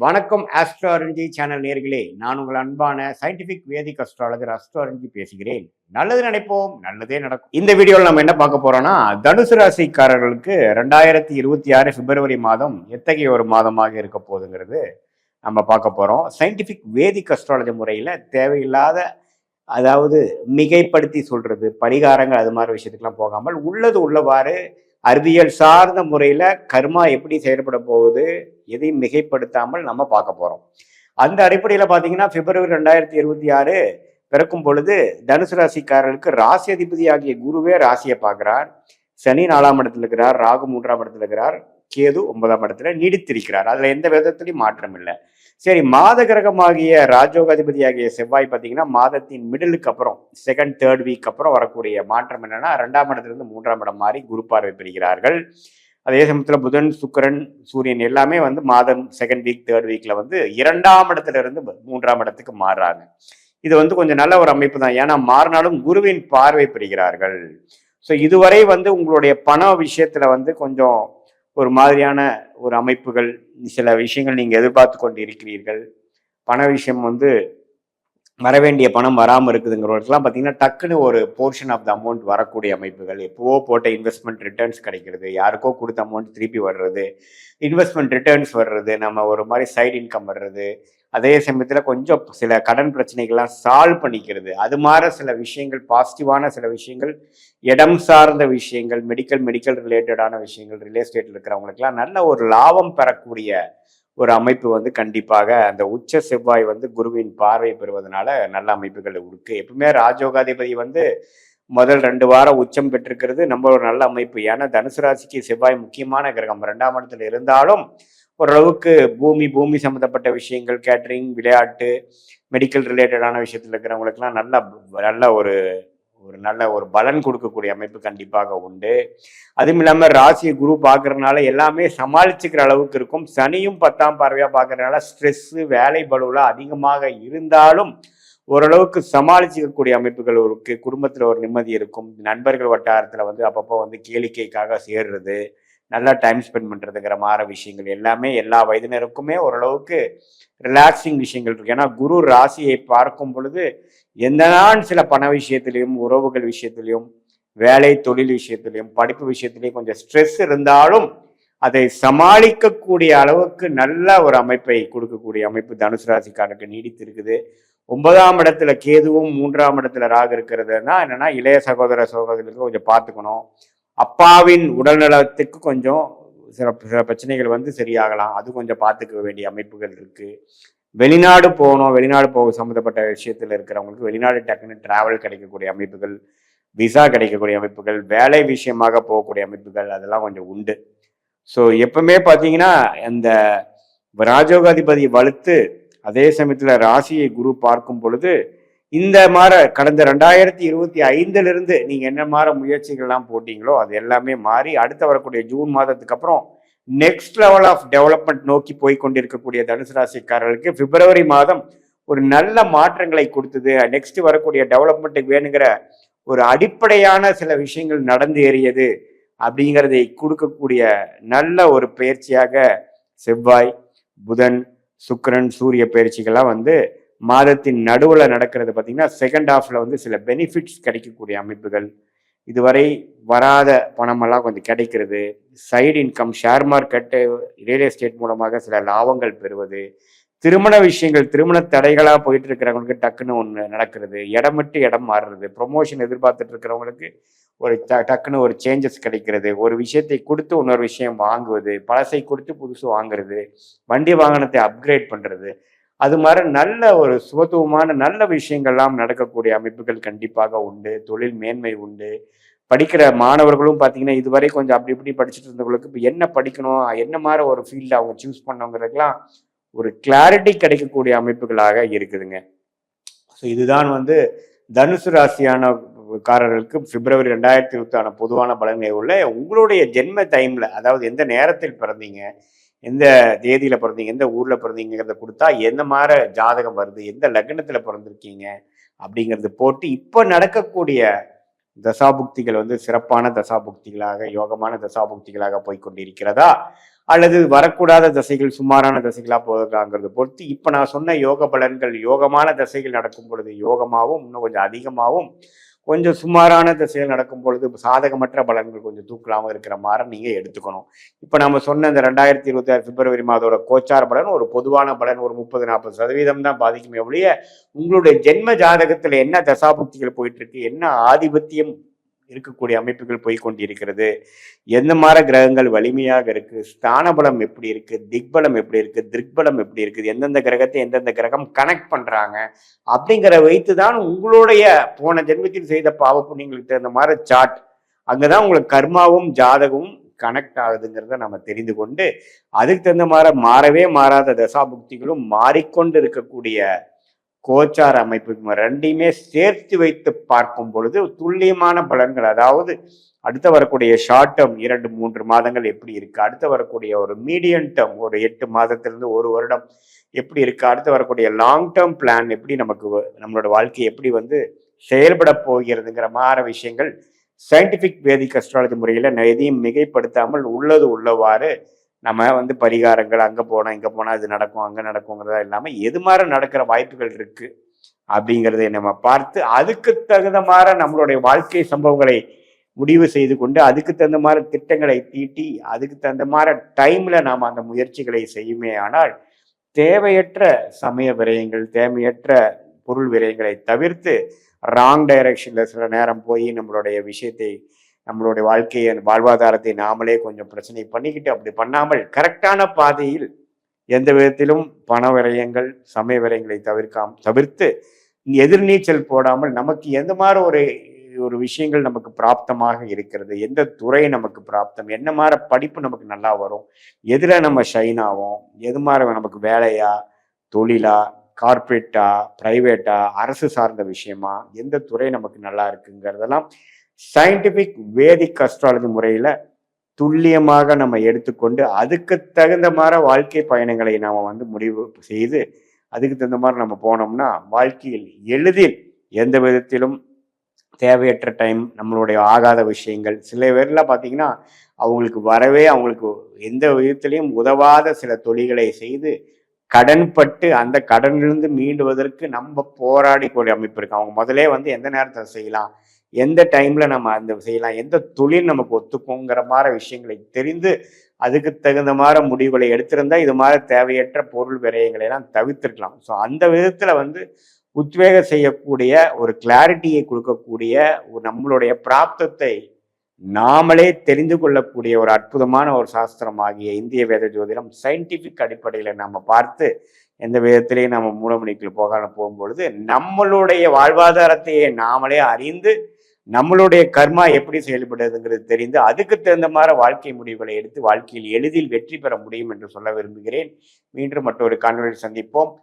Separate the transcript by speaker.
Speaker 1: வணக்கம் astrology channel நேர்களே, நான் உங்கள் அன்பான சயின்டிபிக் வேதிக் அஸ்ட்ராலஜர் அஸ்ட்ராலஜி பேசுகிறேன். நல்லது நினைப்போம், நல்லதே நடக்கும். இந்த வீடியோவில் நம்ம என்ன பார்க்க போறோம்னா, தனுசு ராசிக்காரர்களுக்கு 2026 பிப்ரவரி மாதம் எத்தகைய ஒரு மாதமாக இருக்க போகுதுங்கிறது நம்ம பார்க்க போறோம். சயின்டிபிக் வேதிக் அஸ்ட்ராலஜி முறையில் தேவையில்லாத, அதாவது மிகைப்படுத்தி சொல்றது, பரிகாரங்கள் அது மாதிரி விஷயத்துக்கெல்லாம் போகாமல் உள்ளது உள்ளவாறு அறிவியல் சார்ந்த முறையில் கர்மா எப்படி செயல்பட போகுது, எதையும் மிகைப்படுத்தாமல் நம்ம பார்க்க போகிறோம். அந்த அடிப்படையில் பார்த்தீங்கன்னா பிப்ரவரி 2026 பிறக்கும் பொழுது தனுசு ராசிக்காரர்களுக்கு ராசி அதிபதி ஆகிய குருவே ராசியை பார்க்கிறார். சனி 4ஆம் இடத்துல இருக்கிறார், ராகு 3ஆம் இடத்துல இருக்கிறார், கேது 9ஆம் இடத்துல நீடித்திருக்கிறார். அதில் எந்த விதத்திலையும் மாற்றம் இல்லை. சரி, மாத கிரகமாகிய ராஜோகாதிபதியாகிய செவ்வாய் பார்த்தீங்கன்னா மாதத்தின் மிடிலுக்கு அப்புறம் செகண்ட் தேர்ட் வீக் அப்புறம் வரக்கூடிய மாற்றம் என்னன்னா 2ஆம் இடத்திலிருந்து 3ஆம் இடம் மாறி குரு பார்வை பெறுகிறார்கள். அதே சமயத்தில் புதன், சுக்கிரன், சூரியன் எல்லாமே மாதம் செகண்ட் வீக் தேர்ட் வீக்ல 2ஆம் இடத்துல இருந்து 3ஆம் இடத்துக்கு மாறுறாங்க. இது கொஞ்சம் நல்ல ஒரு அமைப்பு தான். ஏன்னா மாறினாலும் குருவின் பார்வை பெறுகிறார்கள். ஸோ இதுவரை உங்களுடைய பண விஷயத்துல கொஞ்சம் ஒரு மாதிரியான ஒரு அமைப்புகள், சில விஷயங்கள் நீங்க எதிர்பார்த்து கொண்டு இருக்கிறீர்கள். பண விஷயம் வரவேண்டிய பணம் வராமல் இருக்குதுங்கிறவங்களுக்குலாம் பார்த்தீங்கன்னா டக்குன்னு ஒரு போர்ஷன் ஆஃப் த அமௌண்ட் வரக்கூடிய அமைப்புகள், எப்போவோ போட்ட இன்வெஸ்ட்மெண்ட் ரிட்டர்ன்ஸ் கிடைக்கிறது, யாருக்கோ கொடுத்த அமௌண்ட் திருப்பி வர்றது, இன்வெஸ்ட்மெண்ட் ரிட்டர்ன்ஸ் வர்றது, நம்ம ஒரு மாதிரி சைடு இன்கம் வர்றது, அதே சமயத்தில் கொஞ்சம் சில கடன் பிரச்சனைகள்லாம் சால்வ் பண்ணிக்கிறது, அது மாதிரி சில விஷயங்கள், பாசிட்டிவான சில விஷயங்கள், இடம் சார்ந்த விஷயங்கள், மெடிக்கல் ரிலேட்டடான விஷயங்கள், ரியல் எஸ்டேட்டில் இருக்கிறவங்களுக்குலாம் நல்ல ஒரு லாபம் பெறக்கூடிய ஒரு அமைப்பு கண்டிப்பாக அந்த உச்ச செவ்வாய் குருவின் பார்வை பெறுவதனால நல்ல அமைப்புகள் இருக்கு. எப்பவுமே ராஜயோகாதிபதி முதல் 2 வாரம் உச்சம் பெற்றிருக்கிறது நம்ம ஒரு நல்ல அமைப்பு. ஏன்னா தனுசு ராசிக்கு செவ்வாய் முக்கியமான கிரகம். 2ஆம் இடத்துல இருந்தாலும் ஓரளவுக்கு பூமி சம்மந்தப்பட்ட விஷயங்கள், கேட்டரிங், விளையாட்டு, மெடிக்கல் ரிலேட்டடான விஷயத்துல இருக்கிறவங்களுக்குலாம் நல்ல ஒரு பலன் கொடுக்கக்கூடிய அமைப்பு கண்டிப்பாக உண்டு. அதுவும் இல்லாமல் ராசியை குரு பார்க்கறதுனால எல்லாமே சமாளிச்சுக்கிற அளவுக்கு இருக்கும். சனியும் 10ஆம் பார்வையா பார்க்கறதுனால ஸ்ட்ரெஸ்ஸு, வேலை பளுவில் அதிகமாக இருந்தாலும் ஓரளவுக்கு சமாளிச்சுக்கக்கூடிய அமைப்புகள் இருக்கு. குடும்பத்தில் ஒரு நிம்மதி இருக்கும். நண்பர்கள் வட்டாரத்தில் அப்பப்போ கேளிக்கைக்காக சேர்றது, நல்லா டைம் ஸ்பெண்ட் பண்ணுறதுங்கிற மாதிரி விஷயங்கள் எல்லாமே எல்லா வயதினருக்குமே ஓரளவுக்கு ரிலாக்ஸிங் விஷயங்கள் இருக்கு. ஏன்னா குரு ராசியை பார்க்கும் பொழுது எந்த நாள் சில பண விஷயத்திலையும், உறவுகள் விஷயத்திலையும், வேலை தொழில் விஷயத்திலையும், படிப்பு விஷயத்திலையும் கொஞ்சம் ஸ்ட்ரெஸ் இருந்தாலும் அதை சமாளிக்கக்கூடிய அளவுக்கு நல்ல ஒரு அமைப்பை கொடுக்கக்கூடிய அமைப்பு தனுசு ராசிக்காரனுக்கு நீடித்து இருக்குது. 9ஆம் இடத்துல கேதுவும் 3ஆம் இடத்துல ராகு இருக்கிறதுனா என்னன்னா இளைய சகோதரர்களுக்கு கொஞ்சம் பார்த்துக்கணும். அப்பாவின் உடல் நலத்துக்கு கொஞ்சம் சில பிரச்சனைகள் சரியாகலாம். அது கொஞ்சம் பார்த்துக்க வேண்டிய அமைப்புகள் இருக்கு. வெளிநாடு போக சம்மந்தப்பட்ட விஷயத்துல இருக்கிறவங்களுக்கு வெளிநாடு டக்குன்னு டிராவல் கிடைக்கக்கூடிய அமைப்புகள், விசா கிடைக்கக்கூடிய அமைப்புகள், வேலை விஷயமாக போகக்கூடிய அமைப்புகள் அதெல்லாம் கொஞ்சம் உண்டு. ஸோ எப்பவுமே பார்த்தீங்கன்னா அந்த ராஜயோகாதிபதி வலுத்து அதே சமயத்துல ராசியை குரு பார்க்கும் பொழுது இந்த மாதிரி கடந்த 2025 நீங்க என்ன மாதிரி முயற்சிகள்லாம் போட்டீங்களோ அது எல்லாமே மாறி அடுத்த வரக்கூடிய ஜூன் மாதத்துக்கு அப்புறம் நெக்ஸ்ட் லெவல் ஆஃப் டெவலப்மெண்ட் நோக்கி போய் கொண்டிருக்கக்கூடிய தனுசு ராசிக்காரர்களுக்கு பிப்ரவரி மாதம் ஒரு நல்ல மாற்றங்களை கொடுத்தது. நெக்ஸ்ட் வரக்கூடிய டெவலப்மெண்ட்டுக்கு வேணுங்கிற ஒரு அடிப்படையான சில விஷயங்கள் நடந்து ஏறியது அப்படிங்கிறதை கொடுக்கக்கூடிய நல்ல ஒரு பயிற்சியாக செவ்வாய், புதன், சுக்கிரன், சூரிய பயிற்சிகள்லாம் மாதத்தின் நடுவில் நடக்கிறது. பார்த்தீங்கன்னா செகண்ட் ஹாஃப்ல சில பெனிஃபிட்ஸ் கிடைக்கக்கூடிய அமைப்புகள், இதுவரை வராத பணமெல்லாம் கொஞ்சம் கிடைக்கிறது, side income, share market, real estate மூலமாக சில லாபங்கள் பெறுவது, திருமண விஷயங்கள், திருமண தடைகளாக போயிட்டு இருக்கிறவங்களுக்கு டக்குன்னு ஒன்று நடக்கிறது, இடம் விட்டு இடம் மாறுறது, ப்ரொமோஷன் எதிர்பார்த்துட்டு இருக்கிறவங்களுக்கு ஒரு டக்குன்னு ஒரு சேஞ்சஸ் கிடைக்கிறது, ஒரு விஷயத்தை கொடுத்து இன்னொரு விஷயம் வாங்குவது, பழசை கொடுத்து புதுசு வாங்குறது, வண்டி வாகனத்தை அப்கிரேட் பண்ணுறது, அது மாதிரி நல்ல ஒரு சுபத்துவமான நல்ல விஷயங்கள்லாம் நடக்கக்கூடிய அமைப்புகள் கண்டிப்பாக உண்டு. தொழில் மேன்மை உண்டு. படிக்கிற மாணவர்களும் பார்த்தீங்கன்னா இதுவரை கொஞ்சம் அப்படி இப்படி படிச்சுட்டு இருந்தவங்களுக்கு இப்போ என்ன படிக்கணும், என்ன மாதிரி ஒரு ஃபீல்டு அவங்க சூஸ் பண்ணவங்கிறதுக்கெல்லாம் ஒரு கிளாரிட்டி கிடைக்கக்கூடிய அமைப்புகளாக இருக்குதுங்க. ஸோ இதுதான் தனுசு ராசியான காரர்களுக்கு பிப்ரவரி 2026 பொதுவான பலன்களை உள்ள உங்களுடைய ஜென்ம டைம்ல, அதாவது எந்த நேரத்தில் பிறந்தீங்க, எந்த தேதியில பிறந்தீங்க, எந்த ஊர்ல பிறந்தீங்கிறத கொடுத்தா எந்த மாதிரி ஜாதகம் வருது, எந்த லக்னத்துல பிறந்திருக்கீங்க அப்படிங்கிறது போட்டு இப்போ நடக்கக்கூடிய தசாபுக்திகள் வந்து சிறப்பான தசாபுக்திகளாக, யோகமான தசாபுக்திகளாக போய்கொண்டிருக்கிறதா, அல்லது வரக்கூடாத தசைகள் சுமாரான தசைகளா போகுதாங்கிறத பொறுத்து இப்ப நான் சொன்ன யோக பலன்கள் யோகமான தசைகள் நடக்கும் பொழுது யோகமாகவும், இன்னும் கொஞ்சம் அதிகமாகவும், கொஞ்சம் சுமாரான திசையில் நடக்கும் பொழுது சாதகமற்ற பலன்கள் கொஞ்சம் தூக்கலாம இருக்கிற மாதிரி நீங்க எடுத்துக்கணும். இப்ப நம்ம சொன்ன இந்த 2026 பிப்ரவரி மாதோட கோச்சார பலன் ஒரு பொதுவான பலன் ஒரு 30-40% தான் பாதிக்குமே ஒழிய, உங்களுடைய ஜென்ம ஜாதகத்துல என்ன தசாபுக்திகள் போயிட்டு இருக்கு, என்ன ஆதிபத்தியம் இருக்கக்கூடிய அமைப்புகள் போய்கொண்டிருக்கிறது, எந்த மாதிரி கிரகங்கள் வலிமையாக இருக்கு, ஸ்தான பலம் எப்படி இருக்கு, திக்பலம் எப்படி இருக்கு, திருக்பலம் எப்படி இருக்குது, எந்தெந்த கிரகத்தை எந்தெந்த கிரகம் கனெக்ட் பண்றாங்க அப்படிங்கிற வைத்துதான் உங்களுடைய போன ஜென்மத்தில் செய்த பாவ புண்ணியங்களுக்கு தகுந்த மாதிரி சார்ட், அங்கதான் உங்களுக்கு கர்மாவும் ஜாதகமும் கனெக்ட் ஆகுதுங்கிறத நம்ம தெரிந்து கொண்டு அதுக்கு தகுந்த மாதிரி மாறவே மாறாத தசாபுக்திகளும் மாறிக்கொண்டு இருக்கக்கூடிய கோச்சார அமைப்பு ரெண்டையுமே சேர்த்து வைத்து பார்க்கும் பொழுது துல்லியமான பலன்கள், அதாவது அடுத்த வரக்கூடிய ஷார்ட் டேர்ம் 2-3 மாதங்கள் எப்படி இருக்கு, அடுத்து வரக்கூடிய ஒரு மீடியம் டேர்ம் ஒரு 8 மாதத்திலிருந்து 1 வருடம் எப்படி இருக்கு, அடுத்து வரக்கூடிய லாங் டேர்ம் பிளான் எப்படி நமக்கு நம்மளோட வாழ்க்கை எப்படி வந்து செயல்பட போகிறதுங்கிற மாதிரி விஷயங்கள் சயின்டிபிக் வேதிக் அஸ்ட்ராலஜி முறையில எதையும் மிகைப்படுத்தாமல் உள்ளது உள்ளவாறு நம்ம வந்து பரிகாரங்கள் அங்கே போனால் இங்கே போனால் இது நடக்கும் அங்கே நடக்குங்கிறதா இல்லாமல் எது மாதிரி நடக்கிற வாய்ப்புகள் இருக்கு அப்படிங்கிறத நம்ம பார்த்து அதுக்கு தகுந்த மாதிரி நம்மளுடைய வாழ்க்கை சம்பவங்களை முடிவு செய்து கொண்டு அதுக்கு தகுந்த மாதிரி திட்டங்களை தீட்டி அதுக்கு தகுந்த மாதிரி டைம்ல நாம் அந்த முயற்சிகளை செய்யுமே ஆனால் தேவையற்ற சமய விரயங்கள் தேவையற்ற பொருள் விரயங்களை தவிர்த்து ராங் டைரக்ஷன்ல சில நேரம் போய் நம்மளுடைய விஷயத்தை நம்மளுடைய வாழ்க்கையை வாழ்வாதாரத்தை நாமளே கொஞ்சம் பிரச்சனை பண்ணிக்கிட்டு அப்படி பண்ணாமல் கரெக்டான பாதையில் எந்த விதத்திலும் பண விரயங்கள் சமய விரயங்களை தவிர்த்து எதிர்நீச்சல் போடாமல் நமக்கு எந்த மாதிரி ஒரு விஷயங்கள் நமக்கு பிராப்தமாக இருக்கிறது, எந்த துறை நமக்கு பிராப்தம், என்ன மாதிரி படிப்பு நமக்கு நல்லா வரும், எதுல நம்ம ஷைன் ஆகும், எது மாதிரி நமக்கு வேலையா தொழிலா கார்பரேட்டா பிரைவேட்டா அரசு சார்ந்த விஷயமா எந்த துறை நமக்கு நல்லா இருக்குங்கிறதெல்லாம் சயின்டிபிக் வேதிக் அஸ்ட்ராலஜி முறையில துல்லியமாக நம்ம எடுத்துக்கொண்டு அதுக்கு தகுந்த மாதிரி வாழ்க்கை பயணங்களை நாம வந்து முடிவு செய்து அதுக்கு தகுந்த மாதிரி நம்ம போனோம்னா வாழ்க்கையில் எளிதில் எந்த விதத்திலும் தேவையற்ற டைம் நம்மளுடைய ஆகாத விஷயங்கள் சில பேர்லாம் பார்த்தீங்கன்னா அவங்களுக்கு எந்த விதத்திலையும் உதவாத சில தொழில்களை செய்து கடன்பட்டு அந்த கடனிலிருந்து மீண்டுவதற்கு நம்ம போராடிக்கூடிய அமைப்பு இருக்கு. அவங்க முதலே வந்து எந்த நேரத்தில் செய்யலாம், எந்த டைம்ல நம்ம அந்த செய்யலாம், எந்த தொழில் நமக்கு ஒத்துக்குங்கிற மாதிரி விஷயங்களை தெரிந்து அதுக்கு தகுந்த மாதிரி முடிவுகளை எடுத்திருந்தா இது மாதிரி தேவையற்ற பொருள் விரயங்களை எல்லாம் தவிர்த்திருக்கலாம். ஸோ அந்த விதத்துல வந்து உத்வேகம் செய்யக்கூடிய ஒரு கிளாரிட்டியை கொடுக்கக்கூடிய நம்மளுடைய பிராப்தத்தை நாமளே தெரிந்து கொள்ளக்கூடிய ஒரு அற்புதமான ஒரு சாஸ்திரமாகிய இந்திய வேத ஜோதிடம் சயின்டிபிக் அடிப்படையில் நம்ம பார்த்து எந்த விதத்திலையும் நம்ம மூலமணிக்குள் போகும்பொழுது நம்மளுடைய வாழ்வாதாரத்தையே நாமளே அறிந்து நம்மளுடைய கர்மா எப்படி செயல்படுறதுங்கிறது தெரிந்து அதுக்கு தகுந்த மாதிரி வாழ்க்கை முடிவுகளை எடுத்து வாழ்க்கையில் எளிதில் வெற்றி பெற முடியும் என்று சொல்ல விரும்புகிறேன். மீண்டும் மற்றொரு காணொளியில் சந்திப்போம்.